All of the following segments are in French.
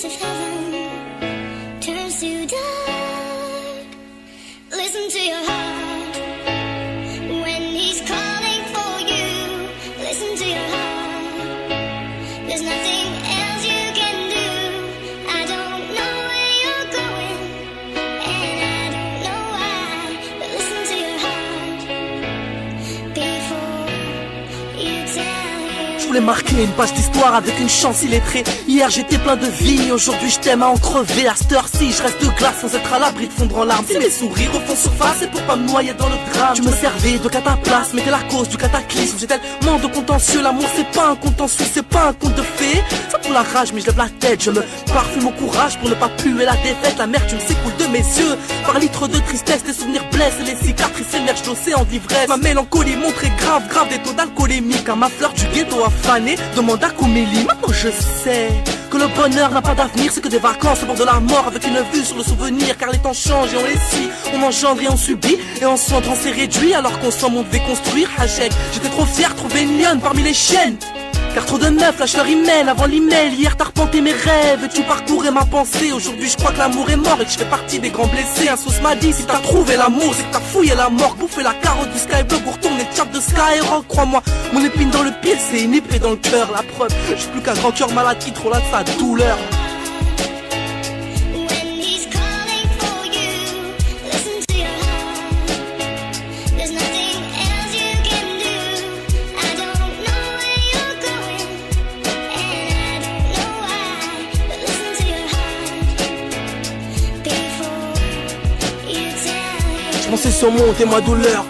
piece of heaven turns to dark. Listen to your heart when he's calling for you. Listen to your heart. There's nothing else you can do. I don't know where you're going, and I don't know why. But listen to your heart before you tell him. Je voulais marquer une page d'histoire avec une chance illettrée. Hier j'étais plein de vie, aujourd'hui je t'aime à en crever. À cette heure-ci je reste de glace sans être à l'abri de fondre en larmes. Si mes sourires refont surface, c'est pour pas me noyer dans le drame. Tu me servais de cataplasme, mais t'es la cause du cataclysme. J'ai tellement de contentieux, l'amour c'est pas un contentieux, c'est pas un conte de fées. Ça pour la rage mais je lève la tête, je me parfume au courage pour ne pas puer la défaite. La mer tu me s'écoule de mes yeux, par litres de tristesse, tes souvenirs blessent et les cicatrices émergent d'océan d'ivresse. Ma mélancolie montre grave, grave des taux d'alcoolémie. Quand ma fleur du ghetto affanée demande à Koumélie. Maintenant je sais que le bonheur n'a pas d'avenir, c'est que des vacances au bord de la mort avec une vue sur le souvenir. Car les temps changent et on les suit, on engendre et on subit, et en centre on s'est réduit alors qu'ensemble on devait construire. Hachek, j'étais trop fier de trouver une lionne parmi les chiennes. Car trop de meufs lâchent leur email avant l'email. Hier t'as repenté mes rêves et tu parcourais ma pensée. Aujourd'hui je crois que l'amour est mort et que je fais partie des grands blessés. Un sauce m'a dit si t'as trouvé l'amour c'est que t'as fouillé la mort. Bouffé la carotte du skyblock pour retourner le chat de Skyrock. Crois-moi, mon épine dans le pied c'est une épée dans le cœur. La preuve, je suis plus qu'un grand cœur malade qui trop là de sa douleur. Je pensais surmonter ma douleur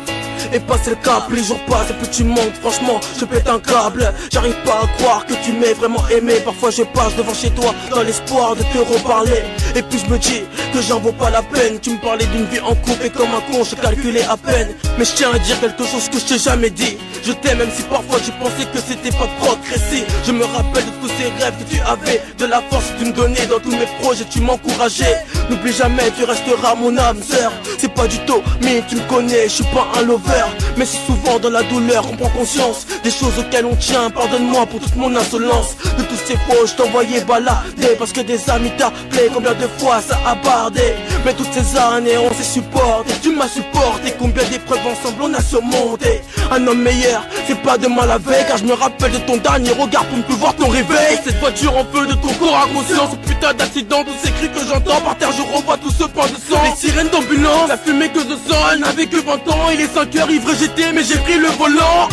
et passer le cap, les jours passent et plus tu montes, franchement je pète un câble. J'arrive pas à croire que tu m'aies vraiment aimé. Parfois je passe devant chez toi dans l'espoir de te reparler, et puis je me dis que j'en vaux pas la peine. Tu me parlais d'une vie en couple et comme un con je calculais à peine. Mais je tiens à dire quelque chose que je t'ai jamais dit. Je t'aime même si parfois j'ai pensé que c'était pas progresser. Je me rappelle de tous ces rêves que tu avais, de la force que tu me donnais dans tous mes projets, tu m'encourageais. N'oublie jamais, tu resteras mon âme sœur. C'est pas du tout, mais tu me connais, je suis pas un lover. Mais c'est souvent dans la douleur qu'on prend conscience des choses auxquelles on tient. Pardonne-moi pour toute mon insolence. De tous ces faux je t'envoyais balader parce que des amis t'appelaient. Combien de fois ça a bardé, mais toutes ces années on s'est supporté. Tu m'as supporté, combien d'épreuves ensemble on a surmonté. Un homme meilleur, c'est pas demain la veille. Car je me rappelle de ton dernier regard pour ne plus voir ton réveil. Cette voiture en feu de ton corps inconscient, ce putain d'accident, tous ces cris que j'entends par terre, je revois tout ce pain de sang. Les sirènes d'ambulance, la fumée que je sens, elle n'avait que 20 ans. Il est 5 heures, ivre j'étais mais j'ai pris le volant.